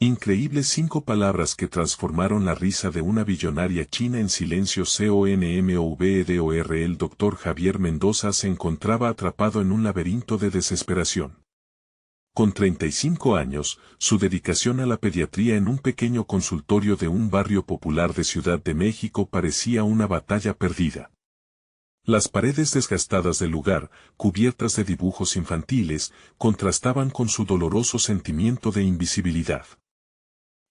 Increíbles 5 palabras que transformaron la risa de una billonaria china en silencio. CONMOVEDOR. El doctor Javier Mendoza se encontraba atrapado en un laberinto de desesperación. Con 35 años, su dedicación a la pediatría en un pequeño consultorio de un barrio popular de Ciudad de México parecía una batalla perdida. Las paredes desgastadas del lugar, cubiertas de dibujos infantiles, contrastaban con su doloroso sentimiento de invisibilidad.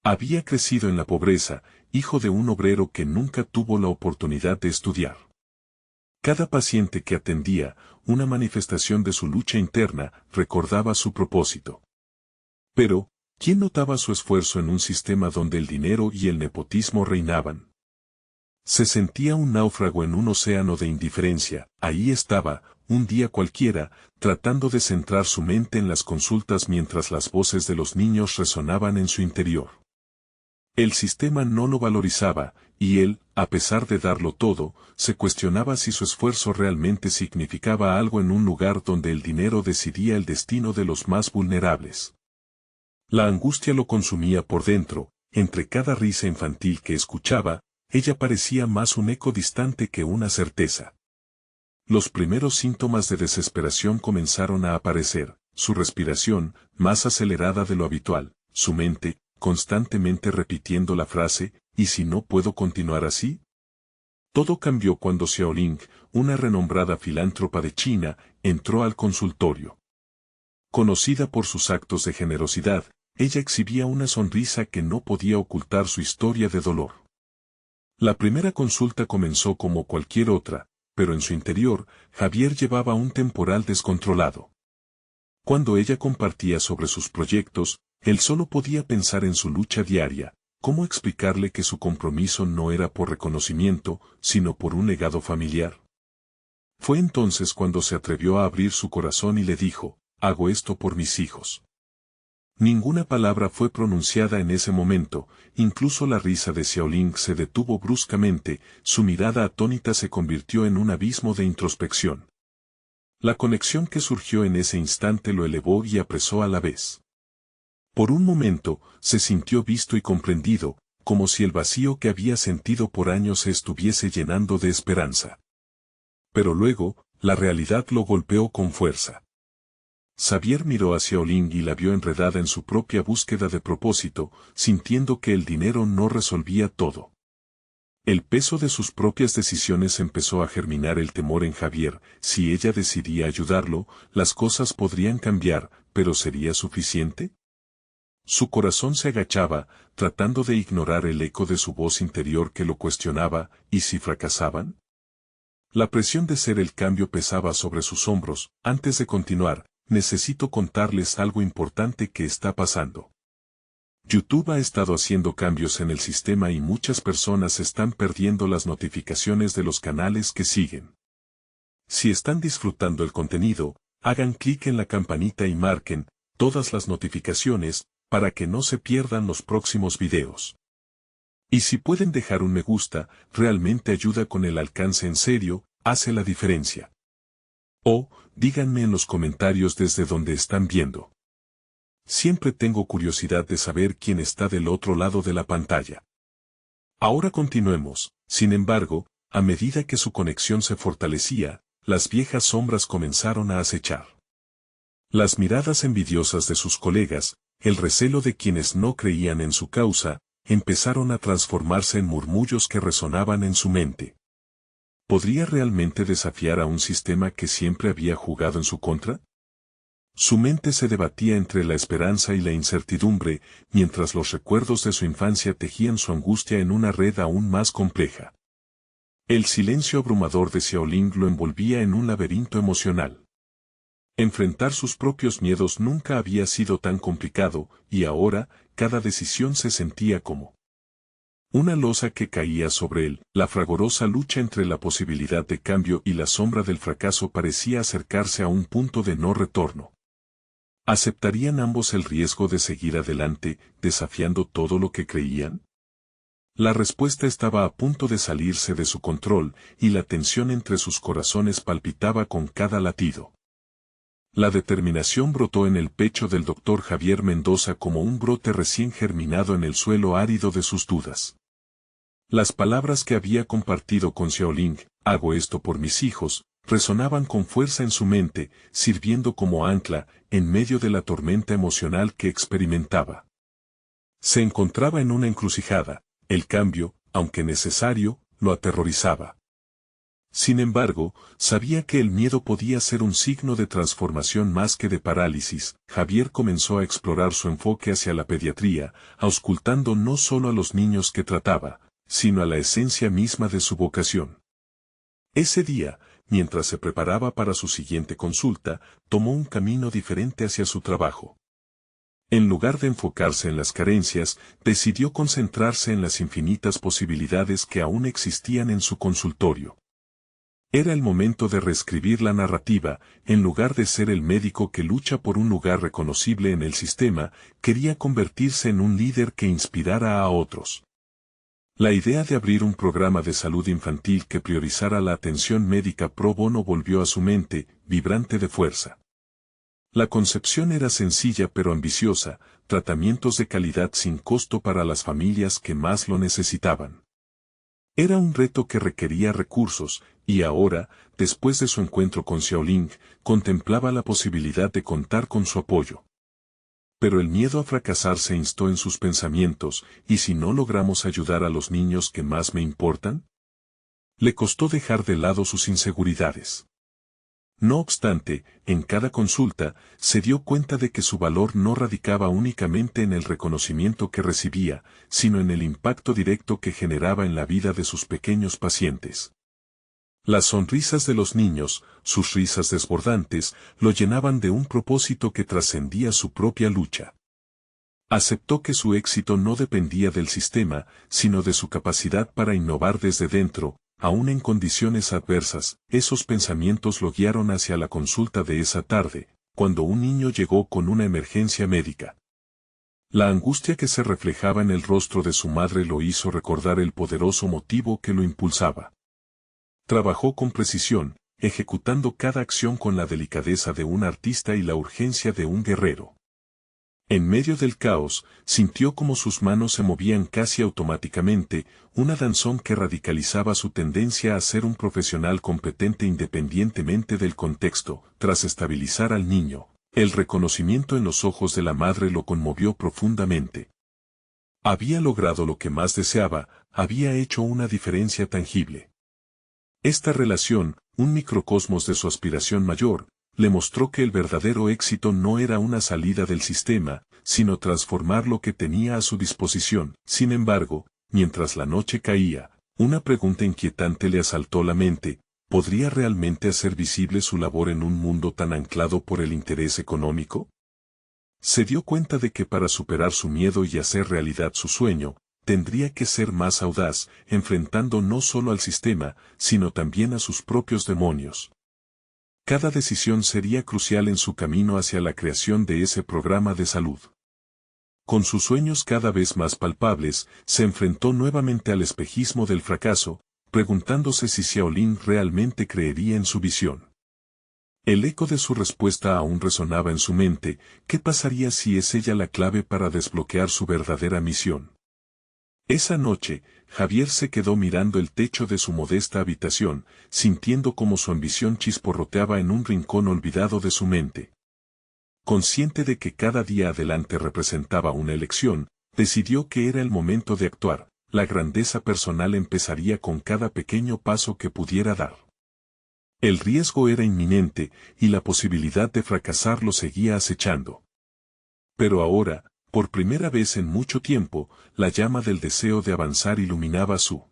Había crecido en la pobreza, hijo de un obrero que nunca tuvo la oportunidad de estudiar. Cada paciente que atendía, una manifestación de su lucha interna, recordaba su propósito. Pero, ¿quién notaba su esfuerzo en un sistema donde el dinero y el nepotismo reinaban? Se sentía un náufrago en un océano de indiferencia. Ahí estaba, un día cualquiera, tratando de centrar su mente en las consultas mientras las voces de los niños resonaban en su interior. El sistema no lo valorizaba, y él, a pesar de darlo todo, se cuestionaba si su esfuerzo realmente significaba algo en un lugar donde el dinero decidía el destino de los más vulnerables. La angustia lo consumía por dentro. Entre cada risa infantil que escuchaba, ella parecía más un eco distante que una certeza. Los primeros síntomas de desesperación comenzaron a aparecer: su respiración, más acelerada de lo habitual, su mente, constantemente repitiendo la frase, ¿y si no puedo continuar así? Todo cambió cuando Xiaoling, una renombrada filántropa de China, entró al consultorio. Conocida por sus actos de generosidad, ella exhibía una sonrisa que no podía ocultar su historia de dolor. La primera consulta comenzó como cualquier otra, pero en su interior, Javier llevaba un temporal descontrolado. Cuando ella compartía sobre sus proyectos, él solo podía pensar en su lucha diaria. ¿Cómo explicarle que su compromiso no era por reconocimiento, sino por un legado familiar? Fue entonces cuando se atrevió a abrir su corazón y le dijo: hago esto por mis hijos. Ninguna palabra fue pronunciada en ese momento, incluso la risa de Xiaoling se detuvo bruscamente, su mirada atónita se convirtió en un abismo de introspección. La conexión que surgió en ese instante lo elevó y apresó a la vez. Por un momento, se sintió visto y comprendido, como si el vacío que había sentido por años se estuviese llenando de esperanza. Pero luego, la realidad lo golpeó con fuerza. Xavier miró a Xiaoling y la vio enredada en su propia búsqueda de propósito, sintiendo que el dinero no resolvía todo. El peso de sus propias decisiones empezó a germinar el temor en Javier: si ella decidía ayudarlo, las cosas podrían cambiar, pero ¿sería suficiente? Su corazón se agachaba, tratando de ignorar el eco de su voz interior que lo cuestionaba: ¿y si fracasaban? La presión de ser el cambio pesaba sobre sus hombros. Antes de continuar, necesito contarles algo importante que está pasando. YouTube ha estado haciendo cambios en el sistema y muchas personas están perdiendo las notificaciones de los canales que siguen. Si están disfrutando el contenido, hagan clic en la campanita y marquen todas las notificaciones, para que no se pierdan los próximos videos. Y si pueden dejar un me gusta, realmente ayuda con el alcance. En serio, hace la diferencia. O, díganme en los comentarios desde donde están viendo. Siempre tengo curiosidad de saber quién está del otro lado de la pantalla. Ahora continuemos. Sin embargo, a medida que su conexión se fortalecía, las viejas sombras comenzaron a acechar. Las miradas envidiosas de sus colegas, el recelo de quienes no creían en su causa, empezaron a transformarse en murmullos que resonaban en su mente. ¿Podría realmente desafiar a un sistema que siempre había jugado en su contra? Su mente se debatía entre la esperanza y la incertidumbre, mientras los recuerdos de su infancia tejían su angustia en una red aún más compleja. El silencio abrumador de Xiaoling lo envolvía en un laberinto emocional. Enfrentar sus propios miedos nunca había sido tan complicado, y ahora, cada decisión se sentía como una losa que caía sobre él. La fragorosa lucha entre la posibilidad de cambio y la sombra del fracaso parecía acercarse a un punto de no retorno. ¿Aceptarían ambos el riesgo de seguir adelante, desafiando todo lo que creían? La respuesta estaba a punto de salirse de su control, y la tensión entre sus corazones palpitaba con cada latido. La determinación brotó en el pecho del doctor Javier Mendoza como un brote recién germinado en el suelo árido de sus dudas. Las palabras que había compartido con Xiaoling, hago esto por mis hijos, resonaban con fuerza en su mente, sirviendo como ancla, en medio de la tormenta emocional que experimentaba. Se encontraba en una encrucijada, el cambio, aunque necesario, lo aterrorizaba. Sin embargo, sabía que el miedo podía ser un signo de transformación más que de parálisis. Javier comenzó a explorar su enfoque hacia la pediatría, auscultando no solo a los niños que trataba, sino a la esencia misma de su vocación. Ese día, mientras se preparaba para su siguiente consulta, tomó un camino diferente hacia su trabajo. En lugar de enfocarse en las carencias, decidió concentrarse en las infinitas posibilidades que aún existían en su consultorio. Era el momento de reescribir la narrativa, en lugar de ser el médico que lucha por un lugar reconocible en el sistema, quería convertirse en un líder que inspirara a otros. La idea de abrir un programa de salud infantil que priorizara la atención médica pro bono volvió a su mente, vibrante de fuerza. La concepción era sencilla pero ambiciosa, tratamientos de calidad sin costo para las familias que más lo necesitaban. Era un reto que requería recursos, y ahora, después de su encuentro con Xiaoling, contemplaba la posibilidad de contar con su apoyo. Pero el miedo a fracasar se instó en sus pensamientos, ¿y si no logramos ayudar a los niños que más me importan? Le costó dejar de lado sus inseguridades. No obstante, en cada consulta, se dio cuenta de que su valor no radicaba únicamente en el reconocimiento que recibía, sino en el impacto directo que generaba en la vida de sus pequeños pacientes. Las sonrisas de los niños, sus risas desbordantes, lo llenaban de un propósito que trascendía su propia lucha. Aceptó que su éxito no dependía del sistema, sino de su capacidad para innovar desde dentro, aún en condiciones adversas. Esos pensamientos lo guiaron hacia la consulta de esa tarde, cuando un niño llegó con una emergencia médica. La angustia que se reflejaba en el rostro de su madre lo hizo recordar el poderoso motivo que lo impulsaba. Trabajó con precisión, ejecutando cada acción con la delicadeza de un artista y la urgencia de un guerrero. En medio del caos, sintió como sus manos se movían casi automáticamente, una danzón que radicalizaba su tendencia a ser un profesional competente independientemente del contexto. Tras estabilizar al niño, el reconocimiento en los ojos de la madre lo conmovió profundamente. Había logrado lo que más deseaba, había hecho una diferencia tangible. Esta relación, un microcosmos de su aspiración mayor, le mostró que el verdadero éxito no era una salida del sistema, sino transformar lo que tenía a su disposición. Sin embargo, mientras la noche caía, una pregunta inquietante le asaltó la mente: ¿podría realmente hacer visible su labor en un mundo tan anclado por el interés económico? Se dio cuenta de que para superar su miedo y hacer realidad su sueño, tendría que ser más audaz, enfrentando no solo al sistema, sino también a sus propios demonios. Cada decisión sería crucial en su camino hacia la creación de ese programa de salud. Con sus sueños cada vez más palpables, se enfrentó nuevamente al espejismo del fracaso, preguntándose si Xiaoling realmente creería en su visión. El eco de su respuesta aún resonaba en su mente: ¿qué pasaría si es ella la clave para desbloquear su verdadera misión? Esa noche, Javier se quedó mirando el techo de su modesta habitación, sintiendo cómo su ambición chisporroteaba en un rincón olvidado de su mente. Consciente de que cada día adelante representaba una elección, decidió que era el momento de actuar. La grandeza personal empezaría con cada pequeño paso que pudiera dar. El riesgo era inminente, y la posibilidad de fracasar lo seguía acechando. Pero ahora, por primera vez en mucho tiempo, la llama del deseo de avanzar iluminaba su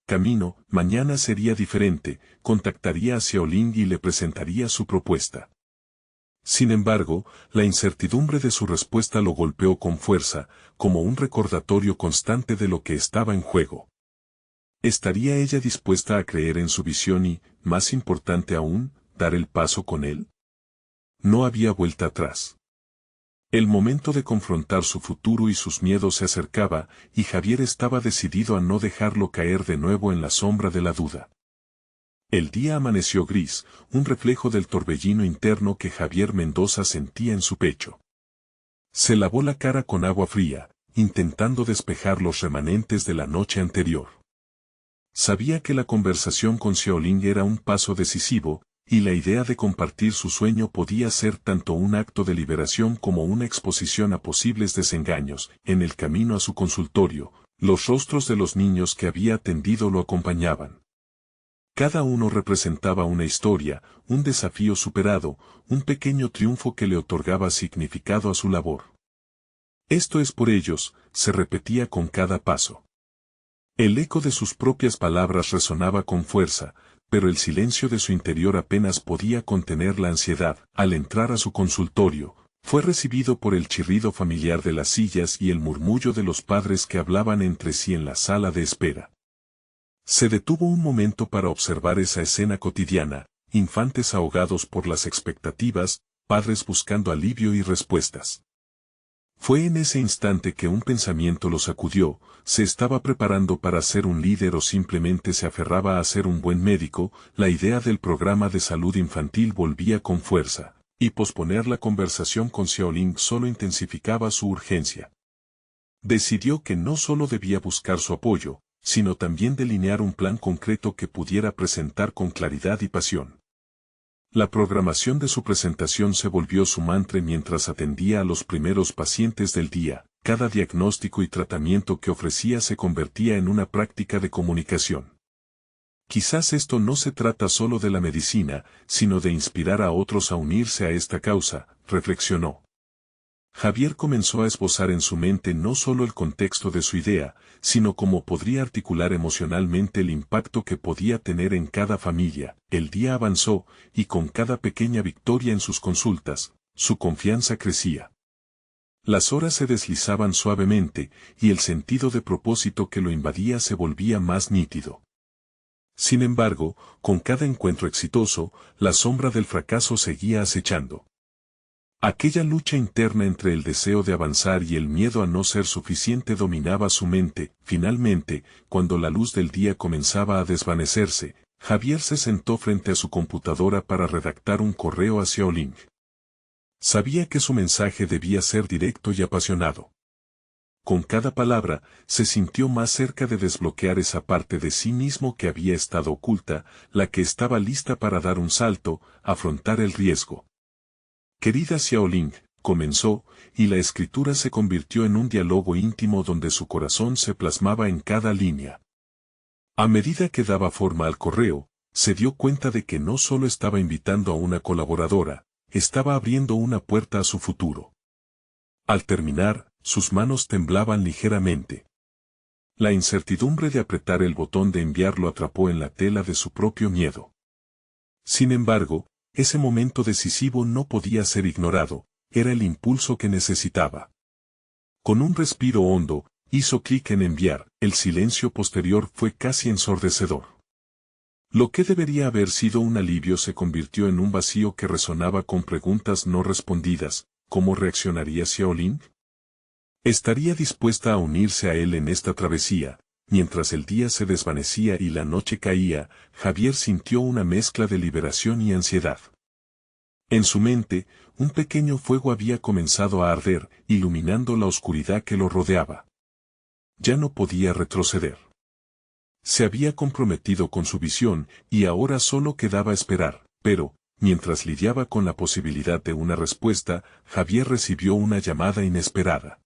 camino. Mañana sería diferente, contactaría a Xiaoling y le presentaría su propuesta. Sin embargo, la incertidumbre de su respuesta lo golpeó con fuerza, como un recordatorio constante de lo que estaba en juego. ¿Estaría ella dispuesta a creer en su visión y, más importante aún, dar el paso con él? No había vuelta atrás. El momento de confrontar su futuro y sus miedos se acercaba, y Javier estaba decidido a no dejarlo caer de nuevo en la sombra de la duda. El día amaneció gris, un reflejo del torbellino interno que Javier Mendoza sentía en su pecho. Se lavó la cara con agua fría, intentando despejar los remanentes de la noche anterior. Sabía que la conversación con Xiaoling era un paso decisivo, y la idea de compartir su sueño podía ser tanto un acto de liberación como una exposición a posibles desengaños. En el camino a su consultorio, los rostros de los niños que había atendido lo acompañaban. Cada uno representaba una historia, un desafío superado, un pequeño triunfo que le otorgaba significado a su labor. Esto es por ellos, se repetía con cada paso. El eco de sus propias palabras resonaba con fuerza, pero el silencio de su interior apenas podía contener la ansiedad. Al entrar a su consultorio, fue recibido por el chirrido familiar de las sillas y el murmullo de los padres que hablaban entre sí en la sala de espera. Se detuvo un momento para observar esa escena cotidiana, infantes ahogados por las expectativas, padres buscando alivio y respuestas. Fue en ese instante que un pensamiento lo sacudió: ¿se estaba preparando para ser un líder o simplemente se aferraba a ser un buen médico? La idea del programa de salud infantil volvía con fuerza, y posponer la conversación con Xiaoling solo intensificaba su urgencia. Decidió que no solo debía buscar su apoyo, sino también delinear un plan concreto que pudiera presentar con claridad y pasión. La programación de su presentación se volvió su mantra mientras atendía a los primeros pacientes del día. Cada diagnóstico y tratamiento que ofrecía se convertía en una práctica de comunicación. Quizás esto no se trata solo de la medicina, sino de inspirar a otros a unirse a esta causa, reflexionó. Javier comenzó a esbozar en su mente no solo el contexto de su idea, sino cómo podría articular emocionalmente el impacto que podía tener en cada familia. El día avanzó, y con cada pequeña victoria en sus consultas, su confianza crecía. Las horas se deslizaban suavemente, y el sentido de propósito que lo invadía se volvía más nítido. Sin embargo, con cada encuentro exitoso, la sombra del fracaso seguía acechando. Aquella lucha interna entre el deseo de avanzar y el miedo a no ser suficiente dominaba su mente. Finalmente, cuando la luz del día comenzaba a desvanecerse, Javier se sentó frente a su computadora para redactar un correo a Xiaoling. Sabía que su mensaje debía ser directo y apasionado. Con cada palabra, se sintió más cerca de desbloquear esa parte de sí mismo que había estado oculta, la que estaba lista para dar un salto, afrontar el riesgo. Querida Xiaoling, comenzó, y la escritura se convirtió en un diálogo íntimo donde su corazón se plasmaba en cada línea. A medida que daba forma al correo, se dio cuenta de que no solo estaba invitando a una colaboradora, estaba abriendo una puerta a su futuro. Al terminar, sus manos temblaban ligeramente. La incertidumbre de apretar el botón de enviar lo atrapó en la tela de su propio miedo. Sin embargo, ese momento decisivo no podía ser ignorado, era el impulso que necesitaba. Con un respiro hondo, hizo clic en enviar. El silencio posterior fue casi ensordecedor. Lo que debería haber sido un alivio se convirtió en un vacío que resonaba con preguntas no respondidas. ¿Cómo reaccionaría Xiaoling? ¿Estaría dispuesta a unirse a él en esta travesía? Mientras el día se desvanecía y la noche caía, Javier sintió una mezcla de liberación y ansiedad. En su mente, un pequeño fuego había comenzado a arder, iluminando la oscuridad que lo rodeaba. Ya no podía retroceder. Se había comprometido con su visión, y ahora solo quedaba esperar, pero, mientras lidiaba con la posibilidad de una respuesta, Javier recibió una llamada inesperada.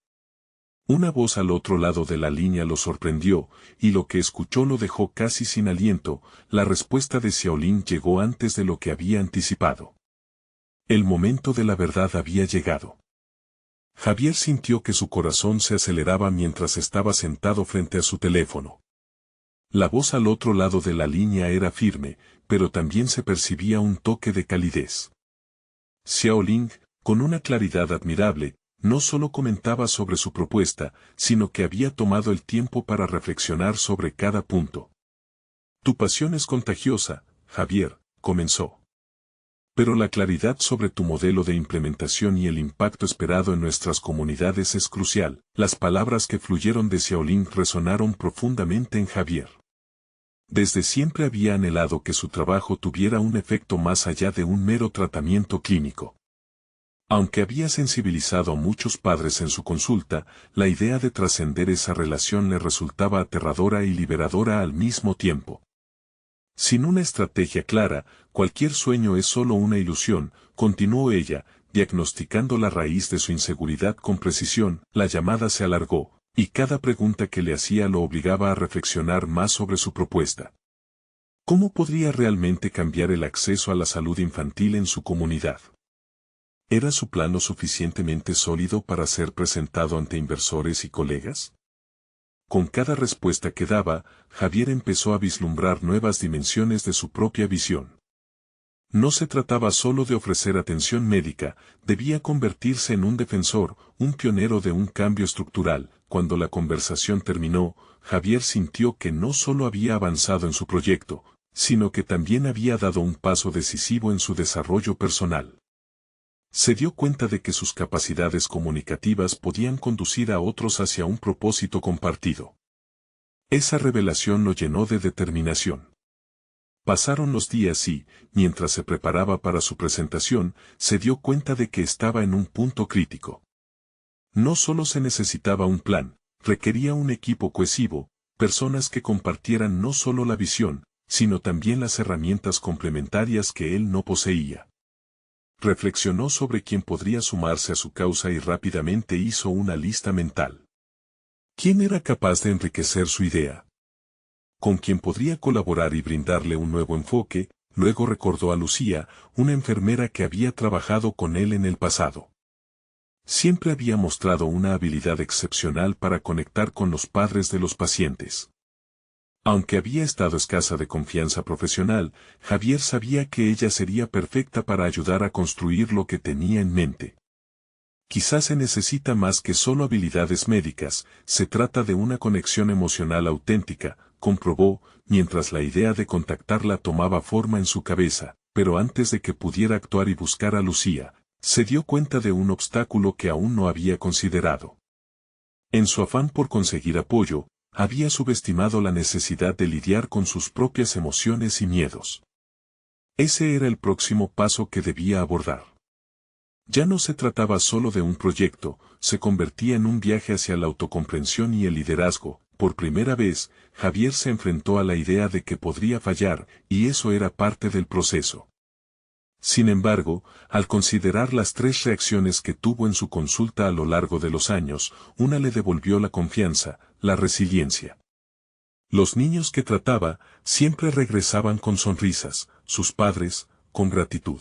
Una voz al otro lado de la línea lo sorprendió, y lo que escuchó lo dejó casi sin aliento. La respuesta de Xiaoling llegó antes de lo que había anticipado. El momento de la verdad había llegado. Javier sintió que su corazón se aceleraba mientras estaba sentado frente a su teléfono. La voz al otro lado de la línea era firme, pero también se percibía un toque de calidez. Xiaoling, con una claridad admirable, no solo comentaba sobre su propuesta, sino que había tomado el tiempo para reflexionar sobre cada punto. Tu pasión es contagiosa, Javier, comenzó. Pero la claridad sobre tu modelo de implementación y el impacto esperado en nuestras comunidades es crucial. Las palabras que fluyeron de Xiaoling resonaron profundamente en Javier. Desde siempre había anhelado que su trabajo tuviera un efecto más allá de un mero tratamiento clínico. Aunque había sensibilizado a muchos padres en su consulta, la idea de trascender esa relación le resultaba aterradora y liberadora al mismo tiempo. Sin una estrategia clara, cualquier sueño es solo una ilusión, continuó ella, diagnosticando la raíz de su inseguridad con precisión. La llamada se alargó, y cada pregunta que le hacía lo obligaba a reflexionar más sobre su propuesta. ¿Cómo podría realmente cambiar el acceso a la salud infantil en su comunidad? ¿Era su plan lo suficientemente sólido para ser presentado ante inversores y colegas? Con cada respuesta que daba, Javier empezó a vislumbrar nuevas dimensiones de su propia visión. No se trataba solo de ofrecer atención médica, debía convertirse en un defensor, un pionero de un cambio estructural. Cuando la conversación terminó, Javier sintió que no solo había avanzado en su proyecto, sino que también había dado un paso decisivo en su desarrollo personal. Se dio cuenta de que sus capacidades comunicativas podían conducir a otros hacia un propósito compartido. Esa revelación lo llenó de determinación. Pasaron los días y, mientras se preparaba para su presentación, se dio cuenta de que estaba en un punto crítico. No solo se necesitaba un plan, requería un equipo cohesivo, personas que compartieran no solo la visión, sino también las herramientas complementarias que él no poseía. Reflexionó sobre quién podría sumarse a su causa y rápidamente hizo una lista mental. ¿Quién era capaz de enriquecer su idea? ¿Con quién podría colaborar y brindarle un nuevo enfoque? Luego recordó a Lucía, una enfermera que había trabajado con él en el pasado. Siempre había mostrado una habilidad excepcional para conectar con los padres de los pacientes. Aunque había estado escasa de confianza profesional, Javier sabía que ella sería perfecta para ayudar a construir lo que tenía en mente. Quizás se necesita más que solo habilidades médicas, se trata de una conexión emocional auténtica, comprobó, mientras la idea de contactarla tomaba forma en su cabeza, pero antes de que pudiera actuar y buscar a Lucía, se dio cuenta de un obstáculo que aún no había considerado. En su afán por conseguir apoyo, había subestimado la necesidad de lidiar con sus propias emociones y miedos. Ese era el próximo paso que debía abordar. Ya no se trataba solo de un proyecto, se convertía en un viaje hacia la autocomprensión y el liderazgo. Por primera vez, Javier se enfrentó a la idea de que podría fallar, y eso era parte del proceso. Sin embargo, al considerar las 3 reacciones que tuvo en su consulta a lo largo de los años, una le devolvió la confianza, la resiliencia. Los niños que trataba siempre regresaban con sonrisas, sus padres, con gratitud.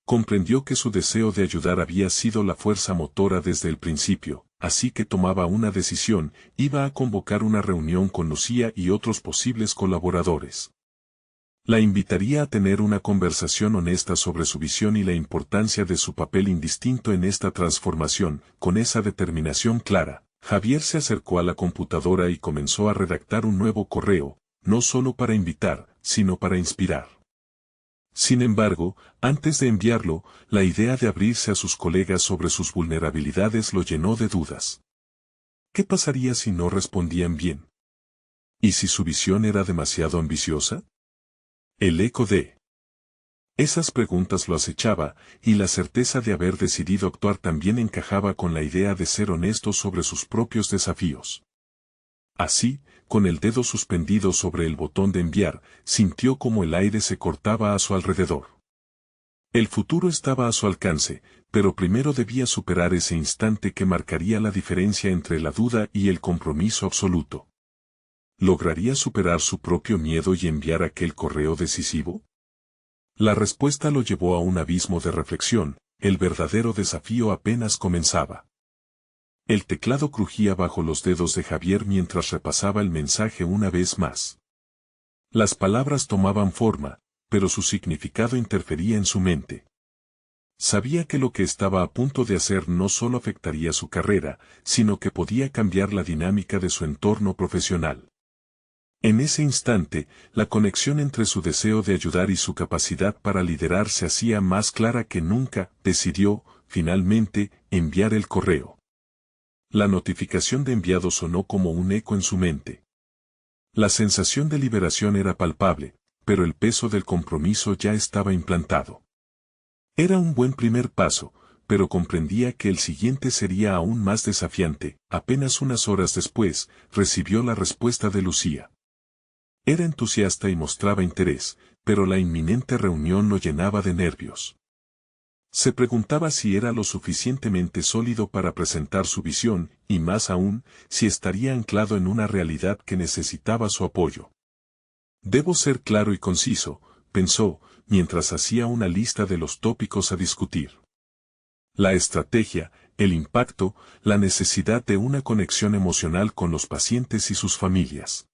Comprendió que su deseo de ayudar había sido la fuerza motora desde el principio, así que tomaba una decisión, iba a convocar una reunión con Lucía y otros posibles colaboradores. La invitaría a tener una conversación honesta sobre su visión y la importancia de su papel indistinto en esta transformación. Con esa determinación clara, Javier se acercó a la computadora y comenzó a redactar un nuevo correo, no solo para invitar, sino para inspirar. Sin embargo, antes de enviarlo, la idea de abrirse a sus colegas sobre sus vulnerabilidades lo llenó de dudas. ¿Qué pasaría si no respondían bien? ¿Y si su visión era demasiado ambiciosa? El eco de esas preguntas lo acechaba, y la certeza de haber decidido actuar también encajaba con la idea de ser honesto sobre sus propios desafíos. Así, con el dedo suspendido sobre el botón de enviar, sintió como el aire se cortaba a su alrededor. El futuro estaba a su alcance, pero primero debía superar ese instante que marcaría la diferencia entre la duda y el compromiso absoluto. ¿Lograría superar su propio miedo y enviar aquel correo decisivo? La respuesta lo llevó a un abismo de reflexión, el verdadero desafío apenas comenzaba. El teclado crujía bajo los dedos de Javier mientras repasaba el mensaje una vez más. Las palabras tomaban forma, pero su significado interfería en su mente. Sabía que lo que estaba a punto de hacer no solo afectaría su carrera, sino que podía cambiar la dinámica de su entorno profesional. En ese instante, la conexión entre su deseo de ayudar y su capacidad para liderar se hacía más clara que nunca. Decidió, finalmente, enviar el correo. La notificación de enviado sonó como un eco en su mente. La sensación de liberación era palpable, pero el peso del compromiso ya estaba implantado. Era un buen primer paso, pero comprendía que el siguiente sería aún más desafiante. Apenas unas horas después, recibió la respuesta de Lucía. Era entusiasta y mostraba interés, pero la inminente reunión lo llenaba de nervios. Se preguntaba si era lo suficientemente sólido para presentar su visión, y más aún, si estaría anclado en una realidad que necesitaba su apoyo. Debo ser claro y conciso, pensó, mientras hacía una lista de los tópicos a discutir. La estrategia, el impacto, la necesidad de una conexión emocional con los pacientes y sus familias.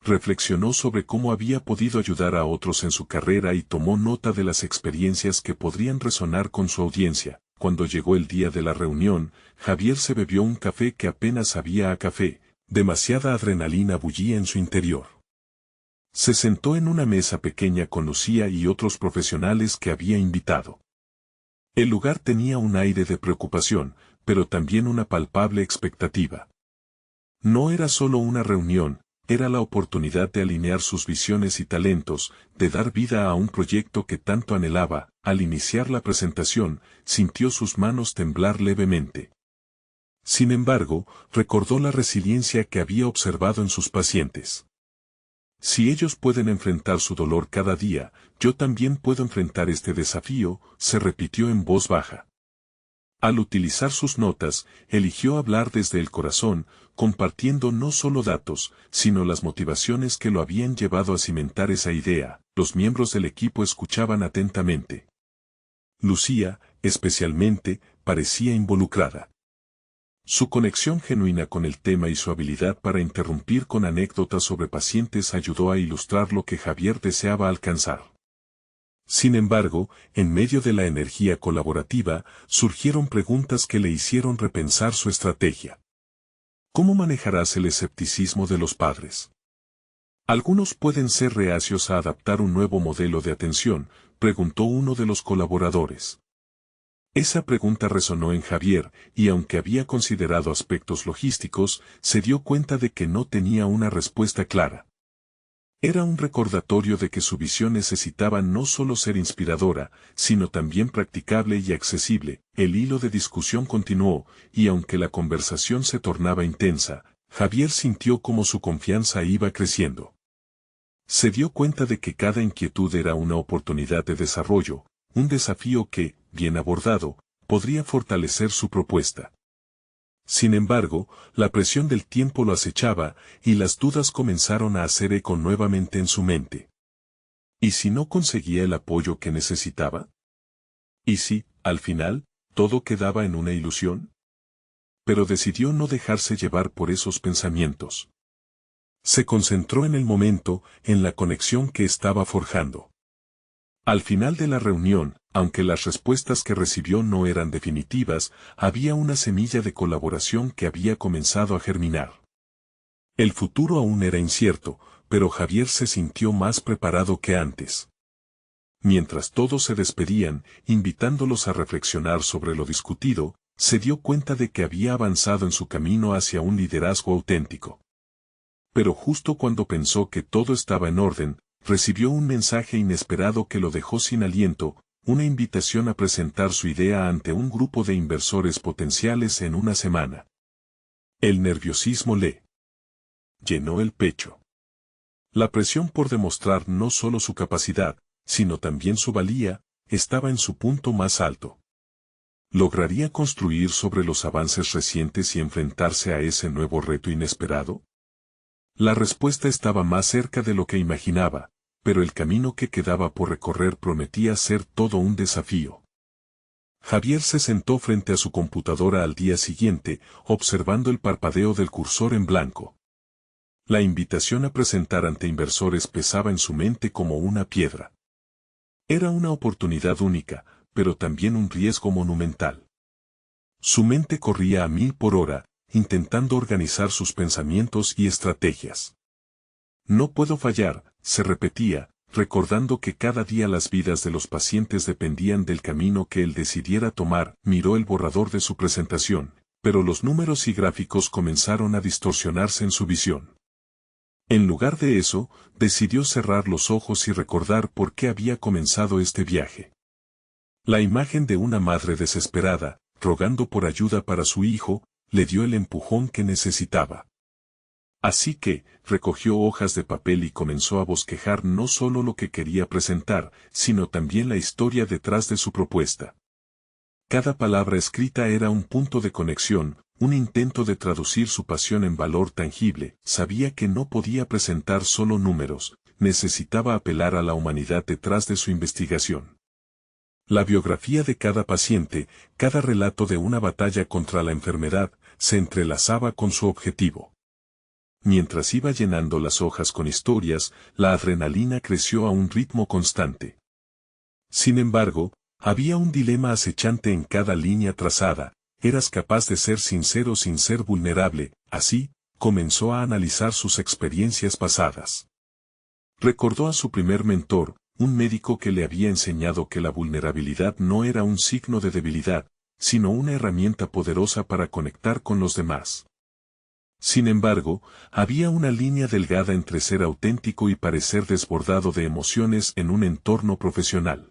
Reflexionó sobre cómo había podido ayudar a otros en su carrera y tomó nota de las experiencias que podrían resonar con su audiencia. Cuando llegó el día de la reunión, Javier se bebió un café que apenas sabía a café, demasiada adrenalina bullía en su interior. Se sentó en una mesa pequeña con Lucía y otros profesionales que había invitado. El lugar tenía un aire de preocupación, pero también una palpable expectativa. No era solo una reunión, era la oportunidad de alinear sus visiones y talentos, de dar vida a un proyecto que tanto anhelaba. Al iniciar la presentación, sintió sus manos temblar levemente. Sin embargo, recordó la resiliencia que había observado en sus pacientes. Si ellos pueden enfrentar su dolor cada día, yo también puedo enfrentar este desafío, se repitió en voz baja. Al utilizar sus notas, eligió hablar desde el corazón, compartiendo no solo datos, sino las motivaciones que lo habían llevado a cimentar esa idea. Los miembros del equipo escuchaban atentamente. Lucía, especialmente, parecía involucrada. Su conexión genuina con el tema y su habilidad para interrumpir con anécdotas sobre pacientes ayudó a ilustrar lo que Javier deseaba alcanzar. Sin embargo, en medio de la energía colaborativa, surgieron preguntas que le hicieron repensar su estrategia. ¿Cómo manejarás el escepticismo de los padres? Algunos pueden ser reacios a adaptar un nuevo modelo de atención, preguntó uno de los colaboradores. Esa pregunta resonó en Javier, y aunque había considerado aspectos logísticos, se dio cuenta de que no tenía una respuesta clara. Era un recordatorio de que su visión necesitaba no solo ser inspiradora, sino también practicable y accesible. El hilo de discusión continuó, y aunque la conversación se tornaba intensa, Javier sintió como su confianza iba creciendo. Se dio cuenta de que cada inquietud era una oportunidad de desarrollo, un desafío que, bien abordado, podría fortalecer su propuesta. Sin embargo, la presión del tiempo lo acechaba, y las dudas comenzaron a hacer eco nuevamente en su mente. ¿Y si no conseguía el apoyo que necesitaba? ¿Y si, al final, todo quedaba en una ilusión? Pero decidió no dejarse llevar por esos pensamientos. Se concentró en el momento, en la conexión que estaba forjando. Al final de la reunión, aunque las respuestas que recibió no eran definitivas, había una semilla de colaboración que había comenzado a germinar. El futuro aún era incierto, pero Javier se sintió más preparado que antes. Mientras todos se despedían, invitándolos a reflexionar sobre lo discutido, se dio cuenta de que había avanzado en su camino hacia un liderazgo auténtico. Pero justo cuando pensó que todo estaba en orden, recibió un mensaje inesperado que lo dejó sin aliento, una invitación a presentar su idea ante un grupo de inversores potenciales en una semana. El nerviosismo le llenó el pecho. La presión por demostrar no solo su capacidad, sino también su valía, estaba en su punto más alto. ¿Lograría construir sobre los avances recientes y enfrentarse a ese nuevo reto inesperado? La respuesta estaba más cerca de lo que imaginaba, pero el camino que quedaba por recorrer prometía ser todo un desafío. Javier se sentó frente a su computadora al día siguiente, observando el parpadeo del cursor en blanco. La invitación a presentar ante inversores pesaba en su mente como una piedra. Era una oportunidad única, pero también un riesgo monumental. Su mente corría a 1000 por hora, intentando organizar sus pensamientos y estrategias. No puedo fallar, se repetía, recordando que cada día las vidas de los pacientes dependían del camino que él decidiera tomar. Miró el borrador de su presentación, pero los números y gráficos comenzaron a distorsionarse en su visión. En lugar de eso, decidió cerrar los ojos y recordar por qué había comenzado este viaje. La imagen de una madre desesperada, rogando por ayuda para su hijo, le dio el empujón que necesitaba. Así que, recogió hojas de papel y comenzó a bosquejar no solo lo que quería presentar, sino también la historia detrás de su propuesta. Cada palabra escrita era un punto de conexión, un intento de traducir su pasión en valor tangible. Sabía que no podía presentar solo números, necesitaba apelar a la humanidad detrás de su investigación. La biografía de cada paciente, cada relato de una batalla contra la enfermedad, se entrelazaba con su objetivo. Mientras iba llenando las hojas con historias, la adrenalina creció a un ritmo constante. Sin embargo, había un dilema acechante en cada línea trazada. Eras capaz de ser sincero sin ser vulnerable. Así, comenzó a analizar sus experiencias pasadas. Recordó a su primer mentor, un médico que le había enseñado que la vulnerabilidad no era un signo de debilidad, sino una herramienta poderosa para conectar con los demás. Sin embargo, había una línea delgada entre ser auténtico y parecer desbordado de emociones en un entorno profesional.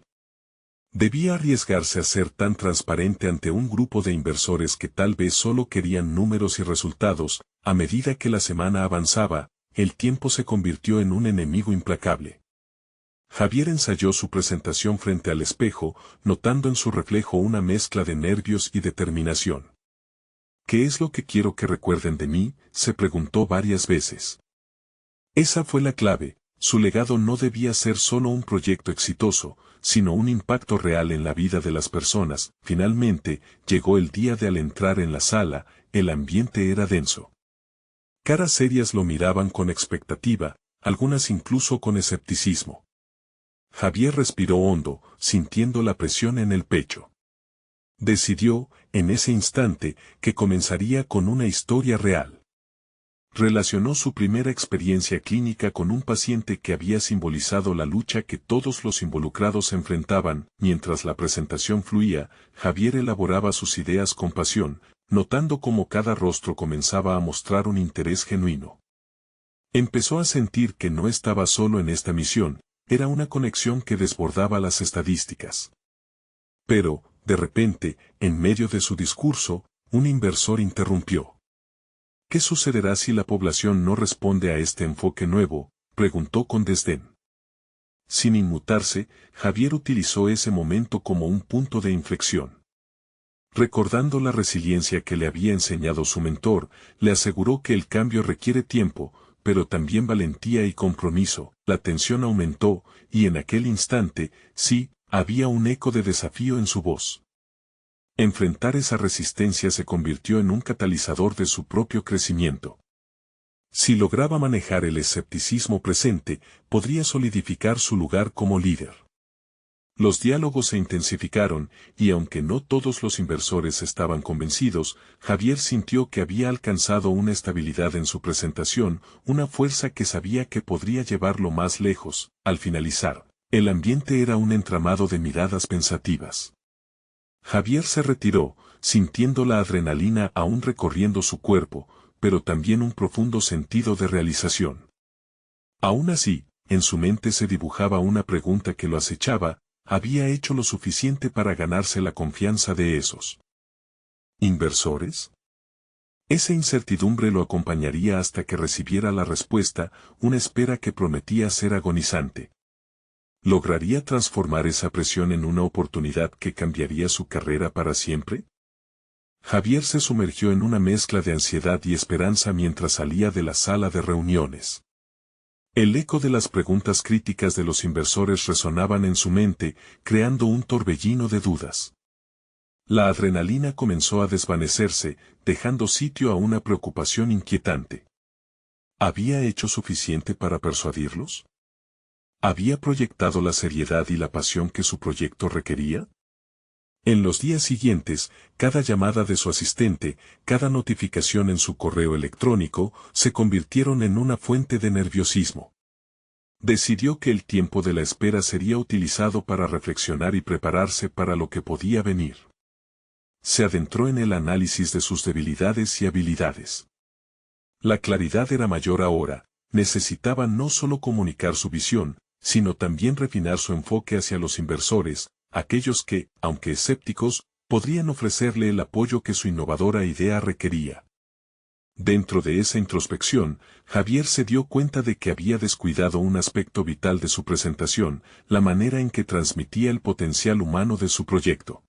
Debía arriesgarse a ser tan transparente ante un grupo de inversores que tal vez solo querían números y resultados. A medida que la semana avanzaba, el tiempo se convirtió en un enemigo implacable. Javier ensayó su presentación frente al espejo, notando en su reflejo una mezcla de nervios y determinación. ¿Qué es lo que quiero que recuerden de mí?, se preguntó varias veces. Esa fue la clave. Su legado no debía ser solo un proyecto exitoso, sino un impacto real en la vida de las personas. Finalmente, llegó el día de al entrar en la sala, el ambiente era denso. Caras serias lo miraban con expectativa, algunas incluso con escepticismo. Javier respiró hondo, sintiendo la presión en el pecho. Decidió, en ese instante, que comenzaría con una historia real. Relacionó su primera experiencia clínica con un paciente que había simbolizado la lucha que todos los involucrados enfrentaban. Mientras la presentación fluía, Javier elaboraba sus ideas con pasión, notando cómo cada rostro comenzaba a mostrar un interés genuino. Empezó a sentir que no estaba solo en esta misión, era una conexión que desbordaba las estadísticas. Pero, de repente, en medio de su discurso, un inversor interrumpió. ¿Qué sucederá si la población no responde a este enfoque nuevo?, preguntó con desdén. Sin inmutarse, Javier utilizó ese momento como un punto de inflexión. Recordando la resiliencia que le había enseñado su mentor, le aseguró que el cambio requiere tiempo, pero también valentía y compromiso. La tensión aumentó, y en aquel instante, sí, había un eco de desafío en su voz. Enfrentar esa resistencia se convirtió en un catalizador de su propio crecimiento. Si lograba manejar el escepticismo presente, podría solidificar su lugar como líder. Los diálogos se intensificaron, y aunque no todos los inversores estaban convencidos, Javier sintió que había alcanzado una estabilidad en su presentación, una fuerza que sabía que podría llevarlo más lejos. Al finalizar, el ambiente era un entramado de miradas pensativas. Javier se retiró, sintiendo la adrenalina aún recorriendo su cuerpo, pero también un profundo sentido de realización. Aún así, en su mente se dibujaba una pregunta que lo acechaba: ¿había hecho lo suficiente para ganarse la confianza de esos inversores? Esa incertidumbre lo acompañaría hasta que recibiera la respuesta, una espera que prometía ser agonizante. ¿Lograría transformar esa presión en una oportunidad que cambiaría su carrera para siempre? Javier se sumergió en una mezcla de ansiedad y esperanza mientras salía de la sala de reuniones. El eco de las preguntas críticas de los inversores resonaban en su mente, creando un torbellino de dudas. La adrenalina comenzó a desvanecerse, dejando sitio a una preocupación inquietante. ¿Había hecho suficiente para persuadirlos? ¿Había proyectado la seriedad y la pasión que su proyecto requería? En los días siguientes, cada llamada de su asistente, cada notificación en su correo electrónico, se convirtieron en una fuente de nerviosismo. Decidió que el tiempo de la espera sería utilizado para reflexionar y prepararse para lo que podía venir. Se adentró en el análisis de sus debilidades y habilidades. La claridad era mayor ahora, necesitaba no solo comunicar su visión, sino también refinar su enfoque hacia los inversores, aquellos que, aunque escépticos, podrían ofrecerle el apoyo que su innovadora idea requería. Dentro de esa introspección, Javier se dio cuenta de que había descuidado un aspecto vital de su presentación, la manera en que transmitía el potencial humano de su proyecto.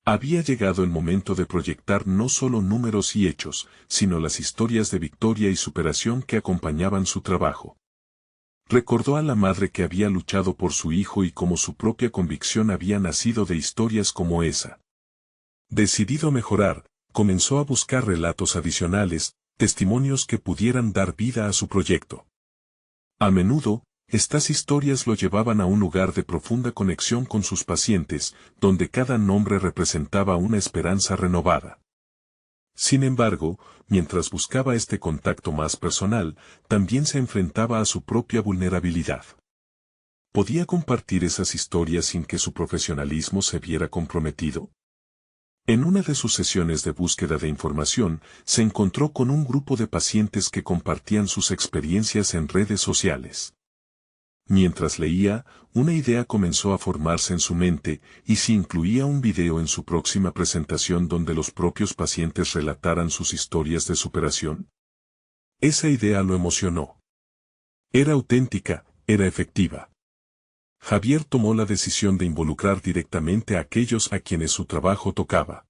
Había llegado el momento de proyectar no solo números y hechos, sino las historias de victoria y superación que acompañaban su trabajo. Recordó a la madre que había luchado por su hijo y cómo su propia convicción había nacido de historias como esa. Decidido a mejorar, comenzó a buscar relatos adicionales, testimonios que pudieran dar vida a su proyecto. A menudo, estas historias lo llevaban a un lugar de profunda conexión con sus pacientes, donde cada nombre representaba una esperanza renovada. Sin embargo, mientras buscaba este contacto más personal, también se enfrentaba a su propia vulnerabilidad. ¿Podía compartir esas historias sin que su profesionalismo se viera comprometido? En una de sus sesiones de búsqueda de información, se encontró con un grupo de pacientes que compartían sus experiencias en redes sociales. Mientras leía, una idea comenzó a formarse en su mente, y si incluía un video en su próxima presentación donde los propios pacientes relataran sus historias de superación. Esa idea lo emocionó. Era auténtica, era efectiva. Javier tomó la decisión de involucrar directamente a aquellos a quienes su trabajo tocaba.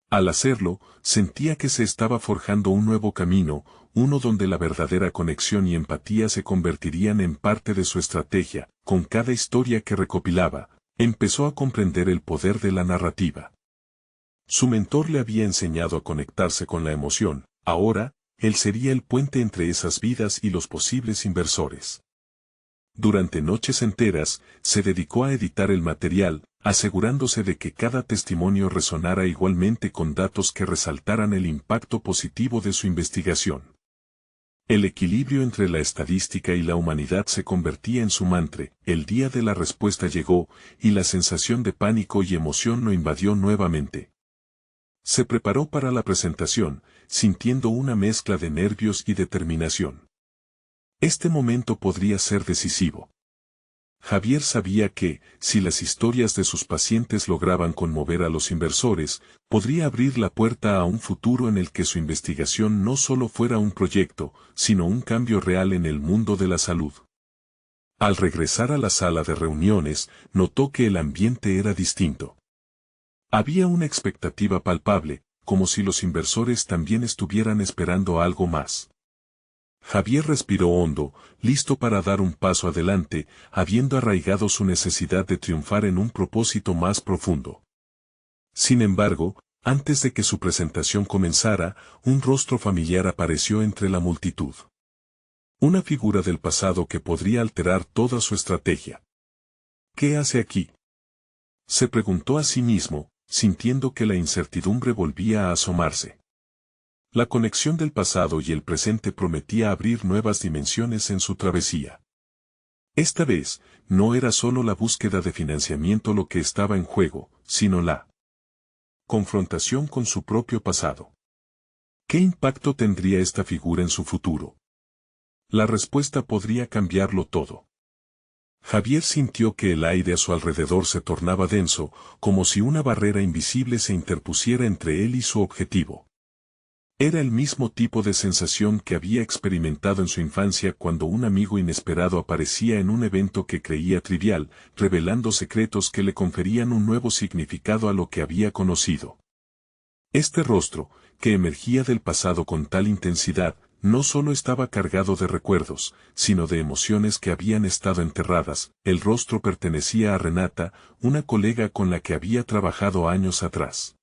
Al hacerlo, sentía que se estaba forjando un nuevo camino, uno donde la verdadera conexión y empatía se convertirían en parte de su estrategia. Con cada historia que recopilaba, empezó a comprender el poder de la narrativa. Su mentor le había enseñado a conectarse con la emoción, ahora, él sería el puente entre esas vidas y los posibles inversores. Durante noches enteras, se dedicó a editar el material, asegurándose de que cada testimonio resonara igualmente con datos que resaltaran el impacto positivo de su investigación. El equilibrio entre la estadística y la humanidad se convertía en su mantra. El día de la respuesta llegó, y la sensación de pánico y emoción lo invadió nuevamente. Se preparó para la presentación, sintiendo una mezcla de nervios y determinación. Este momento podría ser decisivo. Javier sabía que, si las historias de sus pacientes lograban conmover a los inversores, podría abrir la puerta a un futuro en el que su investigación no solo fuera un proyecto, sino un cambio real en el mundo de la salud. Al regresar a la sala de reuniones, notó que el ambiente era distinto. Había una expectativa palpable, como si los inversores también estuvieran esperando algo más. Javier respiró hondo, listo para dar un paso adelante, habiendo arraigado su necesidad de triunfar en un propósito más profundo. Sin embargo, antes de que su presentación comenzara, un rostro familiar apareció entre la multitud. Una figura del pasado que podría alterar toda su estrategia. ¿Qué hace aquí?, se preguntó a sí mismo, sintiendo que la incertidumbre volvía a asomarse. La conexión del pasado y el presente prometía abrir nuevas dimensiones en su travesía. Esta vez, no era solo la búsqueda de financiamiento lo que estaba en juego, sino la confrontación con su propio pasado. ¿Qué impacto tendría esta figura en su futuro? La respuesta podría cambiarlo todo. Javier sintió que el aire a su alrededor se tornaba denso, como si una barrera invisible se interpusiera entre él y su objetivo. Era el mismo tipo de sensación que había experimentado en su infancia cuando un amigo inesperado aparecía en un evento que creía trivial, revelando secretos que le conferían un nuevo significado a lo que había conocido. Este rostro, que emergía del pasado con tal intensidad, no solo estaba cargado de recuerdos, sino de emociones que habían estado enterradas. El rostro pertenecía a Renata, una colega con la que había trabajado años atrás.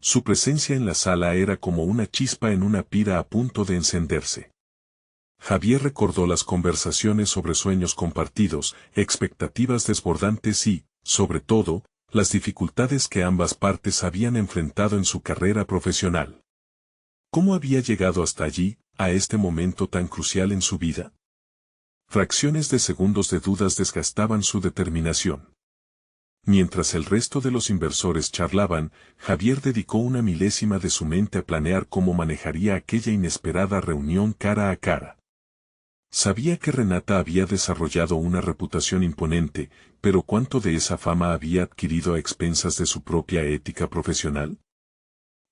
Su presencia en la sala era como una chispa en una pira a punto de encenderse. Javier recordó las conversaciones sobre sueños compartidos, expectativas desbordantes y, sobre todo, las dificultades que ambas partes habían enfrentado en su carrera profesional. ¿Cómo había llegado hasta allí, a este momento tan crucial en su vida? Fracciones de segundos de dudas desgastaban su determinación. Mientras el resto de los inversores charlaban, Javier dedicó una milésima de su mente a planear cómo manejaría aquella inesperada reunión cara a cara. Sabía que Renata había desarrollado una reputación imponente, pero ¿cuánto de esa fama había adquirido a expensas de su propia ética profesional?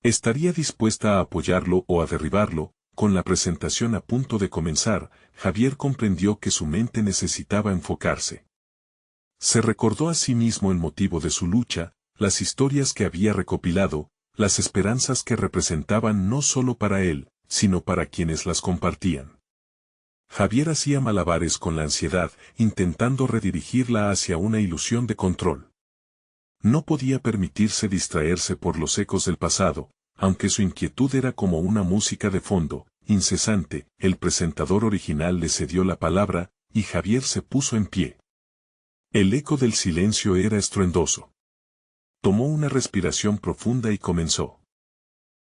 ¿Estaría dispuesta a apoyarlo o a derribarlo? Con la presentación a punto de comenzar, Javier comprendió que su mente necesitaba enfocarse. Se recordó a sí mismo el motivo de su lucha, las historias que había recopilado, las esperanzas que representaban no solo para él, sino para quienes las compartían. Javier hacía malabares con la ansiedad, intentando redirigirla hacia una ilusión de control. No podía permitirse distraerse por los ecos del pasado, aunque su inquietud era como una música de fondo, incesante. El presentador original le cedió la palabra, y Javier se puso en pie. El eco del silencio era estruendoso. Tomó una respiración profunda y comenzó.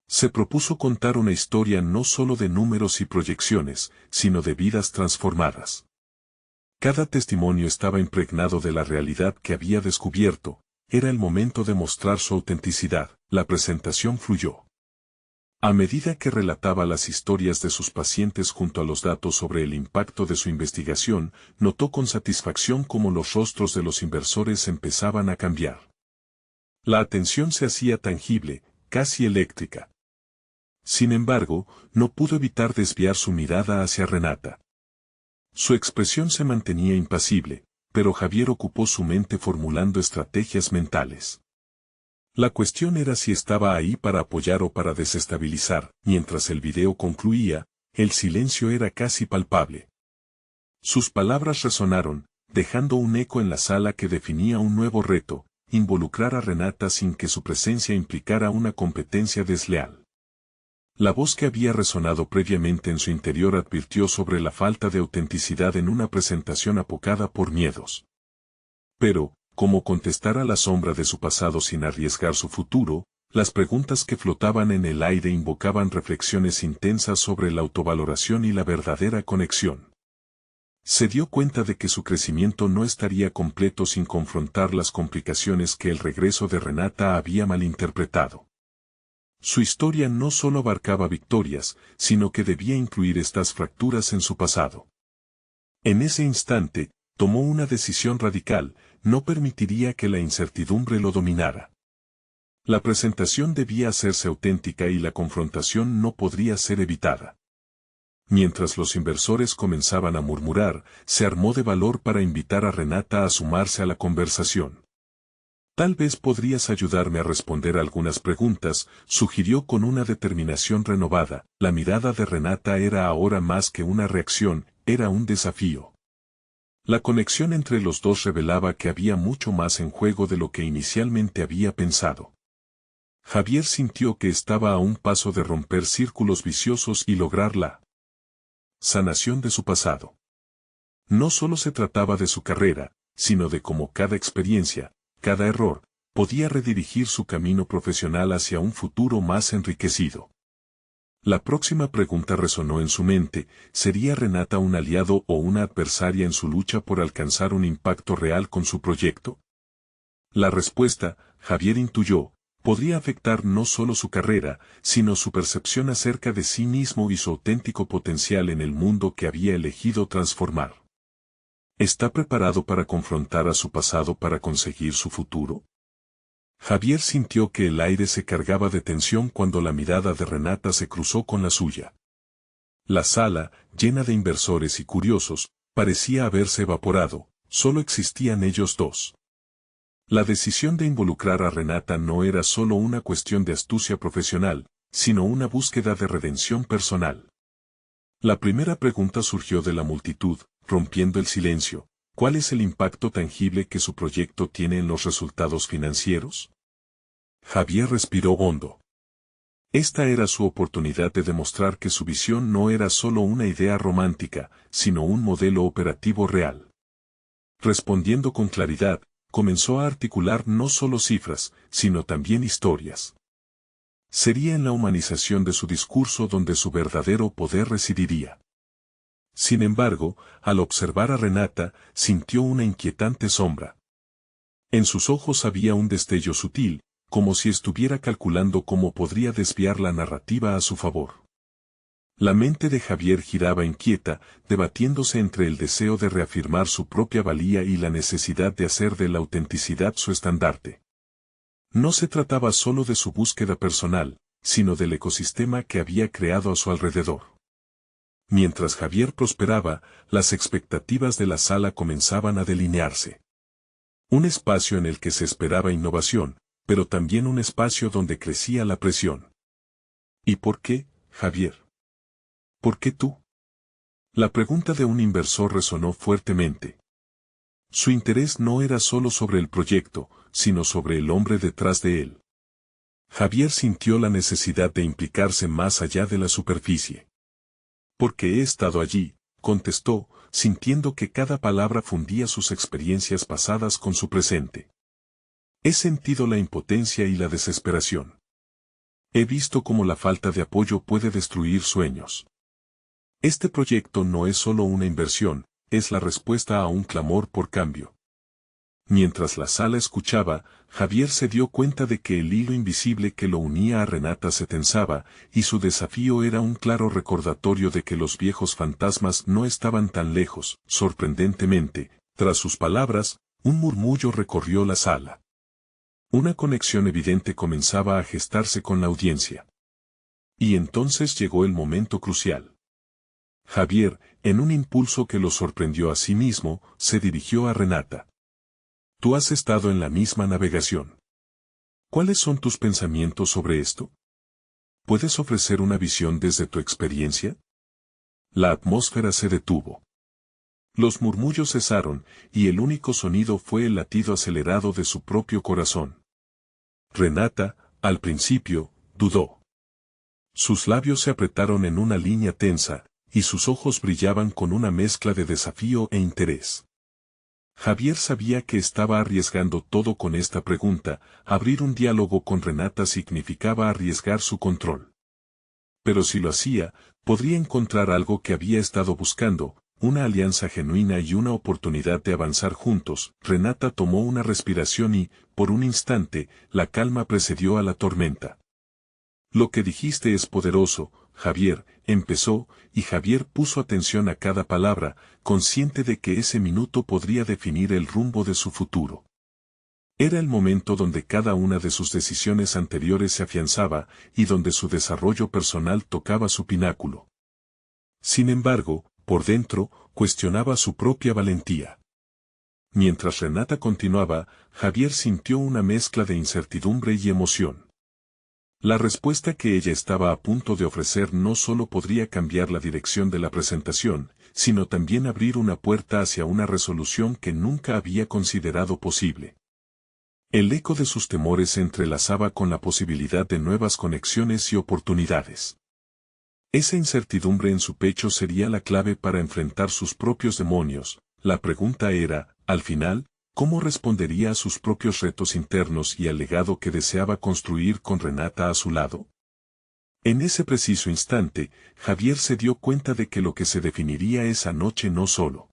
Se propuso contar una historia no solo de números y proyecciones, sino de vidas transformadas. Cada testimonio estaba impregnado de la realidad que había descubierto. Era el momento de mostrar su autenticidad. La presentación fluyó. A medida que relataba las historias de sus pacientes junto a los datos sobre el impacto de su investigación, notó con satisfacción cómo los rostros de los inversores empezaban a cambiar. La atención se hacía tangible, casi eléctrica. Sin embargo, no pudo evitar desviar su mirada hacia Renata. Su expresión se mantenía impasible, pero Javier ocupó su mente formulando estrategias mentales. La cuestión era si estaba ahí para apoyar o para desestabilizar. Mientras el video concluía, el silencio era casi palpable. Sus palabras resonaron, dejando un eco en la sala que definía un nuevo reto: involucrar a Renata sin que su presencia implicara una competencia desleal. La voz que había resonado previamente en su interior advirtió sobre la falta de autenticidad en una presentación apocada por miedos. Pero, ¿cómo contestar a la sombra de su pasado sin arriesgar su futuro? Las preguntas que flotaban en el aire invocaban reflexiones intensas sobre la autovaloración y la verdadera conexión. Se dio cuenta de que su crecimiento no estaría completo sin confrontar las complicaciones que el regreso de Renata había malinterpretado. Su historia no solo abarcaba victorias, sino que debía incluir estas fracturas en su pasado. En ese instante, tomó una decisión radical: no permitiría que la incertidumbre lo dominara. La presentación debía hacerse auténtica y la confrontación no podría ser evitada. Mientras los inversores comenzaban a murmurar, se armó de valor para invitar a Renata a sumarse a la conversación. Tal vez podrías ayudarme a responder algunas preguntas, sugirió con una determinación renovada. La mirada de Renata era ahora más que una reacción, era un desafío. La conexión entre los dos revelaba que había mucho más en juego de lo que inicialmente había pensado. Javier sintió que estaba a un paso de romper círculos viciosos y lograr la sanación de su pasado. No solo se trataba de su carrera, sino de cómo cada experiencia, cada error, podía redirigir su camino profesional hacia un futuro más enriquecido. La próxima pregunta resonó en su mente: ¿sería Renata un aliado o una adversaria en su lucha por alcanzar un impacto real con su proyecto? La respuesta, Javier intuyó, podría afectar no solo su carrera, sino su percepción acerca de sí mismo y su auténtico potencial en el mundo que había elegido transformar. ¿Está preparado para confrontar a su pasado para conseguir su futuro? Javier sintió que el aire se cargaba de tensión cuando la mirada de Renata se cruzó con la suya. La sala, llena de inversores y curiosos, parecía haberse evaporado. Solo existían ellos dos. La decisión de involucrar a Renata no era solo una cuestión de astucia profesional, sino una búsqueda de redención personal. La primera pregunta surgió de la multitud, rompiendo el silencio: ¿cuál es el impacto tangible que su proyecto tiene en los resultados financieros? Javier respiró hondo. Esta era su oportunidad de demostrar que su visión no era solo una idea romántica, sino un modelo operativo real. Respondiendo con claridad, comenzó a articular no solo cifras, sino también historias. Sería en la humanización de su discurso donde su verdadero poder residiría. Sin embargo, al observar a Renata, sintió una inquietante sombra. En sus ojos había un destello sutil, como si estuviera calculando cómo podría desviar la narrativa a su favor. La mente de Javier giraba inquieta, debatiéndose entre el deseo de reafirmar su propia valía y la necesidad de hacer de la autenticidad su estandarte. No se trataba solo de su búsqueda personal, sino del ecosistema que había creado a su alrededor. Mientras Javier prosperaba, las expectativas de la sala comenzaban a delinearse. Un espacio en el que se esperaba innovación, pero también un espacio donde crecía la presión. ¿Y por qué, Javier? ¿Por qué tú? La pregunta de un inversor resonó fuertemente. Su interés no era solo sobre el proyecto, sino sobre el hombre detrás de él. Javier sintió la necesidad de implicarse más allá de la superficie. Porque he estado allí, contestó, sintiendo que cada palabra fundía sus experiencias pasadas con su presente. He sentido la impotencia y la desesperación. He visto cómo la falta de apoyo puede destruir sueños. Este proyecto no es solo una inversión, es la respuesta a un clamor por cambio. Mientras la sala escuchaba, Javier se dio cuenta de que el hilo invisible que lo unía a Renata se tensaba, y su desafío era un claro recordatorio de que los viejos fantasmas no estaban tan lejos. Sorprendentemente, tras sus palabras, un murmullo recorrió la sala. Una conexión evidente comenzaba a gestarse con la audiencia. Y entonces llegó el momento crucial. Javier, en un impulso que lo sorprendió a sí mismo, se dirigió a Renata. Tú has estado en la misma navegación. ¿Cuáles son tus pensamientos sobre esto? ¿Puedes ofrecer una visión desde tu experiencia? La atmósfera se detuvo. Los murmullos cesaron, y el único sonido fue el latido acelerado de su propio corazón. Renata, al principio, dudó. Sus labios se apretaron en una línea tensa, y sus ojos brillaban con una mezcla de desafío e interés. Javier sabía que estaba arriesgando todo con esta pregunta. Abrir un diálogo con Renata significaba arriesgar su control. Pero si lo hacía, podría encontrar algo que había estado buscando, una alianza genuina y una oportunidad de avanzar juntos. Renata tomó una respiración y, por un instante, la calma precedió a la tormenta. Lo que dijiste es poderoso, Javier, empezó, y Javier puso atención a cada palabra, consciente de que ese minuto podría definir el rumbo de su futuro. Era el momento donde cada una de sus decisiones anteriores se afianzaba, y donde su desarrollo personal tocaba su pináculo. Sin embargo, por dentro, cuestionaba su propia valentía. Mientras Renata continuaba, Javier sintió una mezcla de incertidumbre y emoción. La respuesta que ella estaba a punto de ofrecer no solo podría cambiar la dirección de la presentación, sino también abrir una puerta hacia una resolución que nunca había considerado posible. El eco de sus temores se entrelazaba con la posibilidad de nuevas conexiones y oportunidades. Esa incertidumbre en su pecho sería la clave para enfrentar sus propios demonios. La pregunta era, al final, ¿cómo respondería a sus propios retos internos y al legado que deseaba construir con Renata a su lado? En ese preciso instante, Javier se dio cuenta de que lo que se definiría esa noche no solo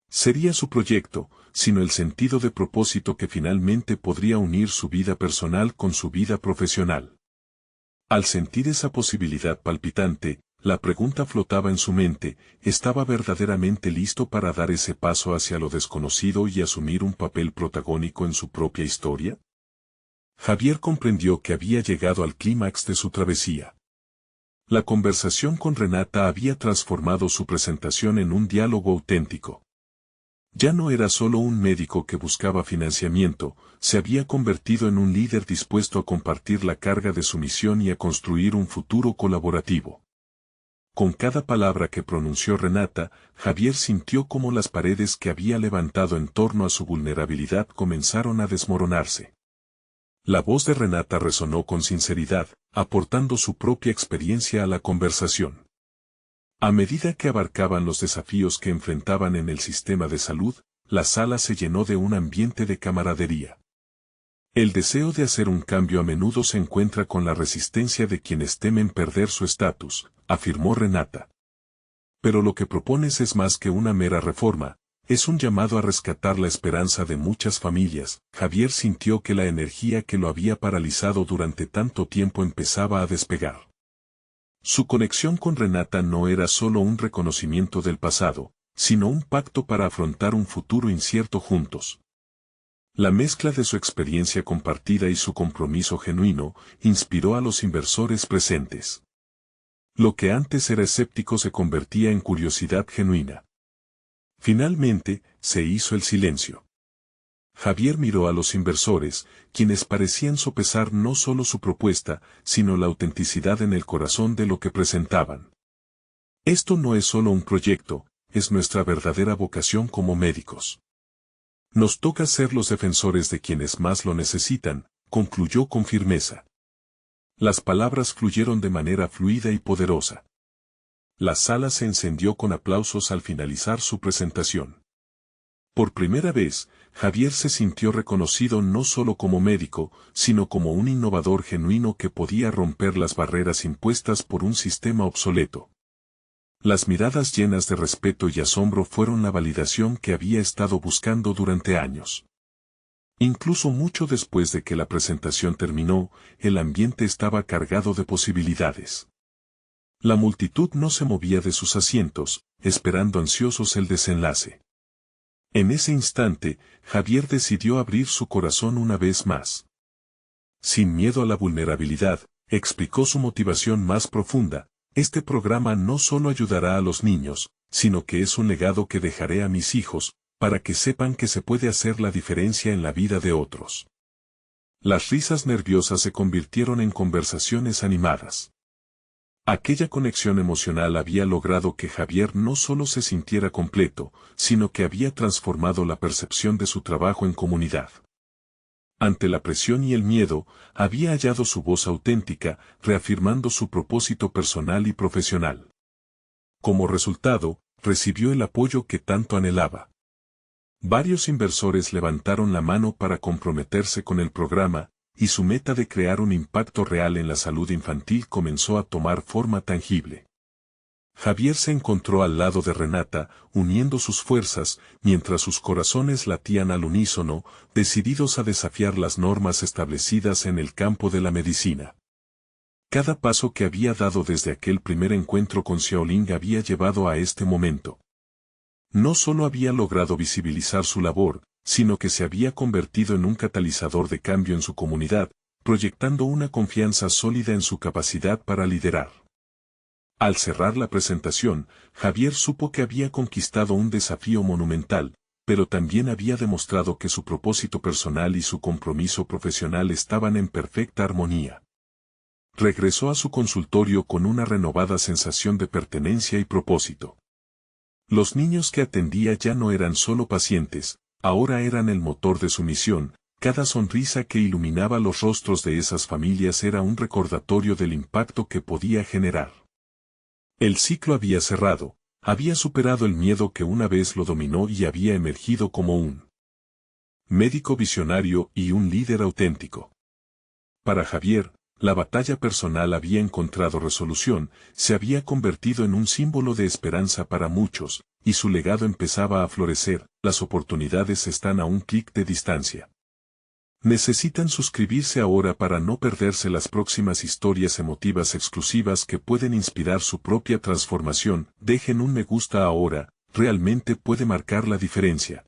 sería su proyecto, sino el sentido de propósito que finalmente podría unir su vida personal con su vida profesional. Al sentir esa posibilidad palpitante, la pregunta flotaba en su mente, ¿estaba verdaderamente listo para dar ese paso hacia lo desconocido y asumir un papel protagónico en su propia historia? Javier comprendió que había llegado al clímax de su travesía. La conversación con Renata había transformado su presentación en un diálogo auténtico. Ya no era solo un médico que buscaba financiamiento, se había convertido en un líder dispuesto a compartir la carga de su misión y a construir un futuro colaborativo. Con cada palabra que pronunció Renata, Javier sintió cómo las paredes que había levantado en torno a su vulnerabilidad comenzaron a desmoronarse. La voz de Renata resonó con sinceridad, aportando su propia experiencia a la conversación. A medida que abarcaban los desafíos que enfrentaban en el sistema de salud, la sala se llenó de un ambiente de camaradería. El deseo de hacer un cambio a menudo se encuentra con la resistencia de quienes temen perder su estatus, afirmó Renata. Pero lo que propones es más que una mera reforma, es un llamado a rescatar la esperanza de muchas familias. Javier sintió que la energía que lo había paralizado durante tanto tiempo empezaba a despegar. Su conexión con Renata no era solo un reconocimiento del pasado, sino un pacto para afrontar un futuro incierto juntos. La mezcla de su experiencia compartida y su compromiso genuino inspiró a los inversores presentes. Lo que antes era escéptico se convertía en curiosidad genuina. Finalmente, se hizo el silencio. Javier miró a los inversores, quienes parecían sopesar no solo su propuesta, sino la autenticidad en el corazón de lo que presentaban. Esto no es solo un proyecto, es nuestra verdadera vocación como médicos. Nos toca ser los defensores de quienes más lo necesitan, concluyó con firmeza. Las palabras fluyeron de manera fluida y poderosa. La sala se encendió con aplausos al finalizar su presentación. Por primera vez, Javier se sintió reconocido no solo como médico, sino como un innovador genuino que podía romper las barreras impuestas por un sistema obsoleto. Las miradas llenas de respeto y asombro fueron la validación que había estado buscando durante años. Incluso mucho después de que la presentación terminó, el ambiente estaba cargado de posibilidades. La multitud no se movía de sus asientos, esperando ansiosos el desenlace. En ese instante, Javier decidió abrir su corazón una vez más. Sin miedo a la vulnerabilidad, explicó su motivación más profunda: este programa no solo ayudará a los niños, sino que es un legado que dejaré a mis hijos, para que sepan que se puede hacer la diferencia en la vida de otros. Las risas nerviosas se convirtieron en conversaciones animadas. Aquella conexión emocional había logrado que Javier no solo se sintiera completo, sino que había transformado la percepción de su trabajo en comunidad. Ante la presión y el miedo, había hallado su voz auténtica, reafirmando su propósito personal y profesional. Como resultado, recibió el apoyo que tanto anhelaba. Varios inversores levantaron la mano para comprometerse con el programa, y su meta de crear un impacto real en la salud infantil comenzó a tomar forma tangible. Javier se encontró al lado de Renata, uniendo sus fuerzas, mientras sus corazones latían al unísono, decididos a desafiar las normas establecidas en el campo de la medicina. Cada paso que había dado desde aquel primer encuentro con Xiaoling había llevado a este momento. No solo había logrado visibilizar su labor, sino que se había convertido en un catalizador de cambio en su comunidad, proyectando una confianza sólida en su capacidad para liderar. Al cerrar la presentación, Javier supo que había conquistado un desafío monumental, pero también había demostrado que su propósito personal y su compromiso profesional estaban en perfecta armonía. Regresó a su consultorio con una renovada sensación de pertenencia y propósito. Los niños que atendía ya no eran solo pacientes, ahora eran el motor de su misión. Cada sonrisa que iluminaba los rostros de esas familias era un recordatorio del impacto que podía generar. El ciclo había cerrado, había superado el miedo que una vez lo dominó y había emergido como un médico visionario y un líder auténtico. Para Javier, la batalla personal había encontrado resolución, se había convertido en un símbolo de esperanza para muchos, y su legado empezaba a florecer. Las oportunidades están a un clic de distancia. Necesitan suscribirse ahora para no perderse las próximas historias emotivas exclusivas que pueden inspirar su propia transformación. Dejen un me gusta ahora, realmente puede marcar la diferencia.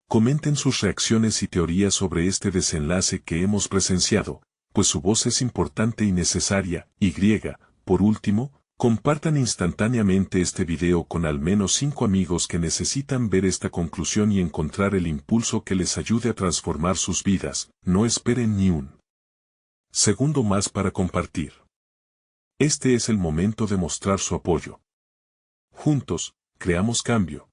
Comenten sus reacciones y teorías sobre este desenlace que hemos presenciado, pues su voz es importante y necesaria. Por último, compartan instantáneamente este video con al menos 5 amigos que necesitan ver esta conclusión y encontrar el impulso que les ayude a transformar sus vidas. No esperen ni un segundo más para compartir. Este es el momento de mostrar su apoyo. Juntos, creamos cambio.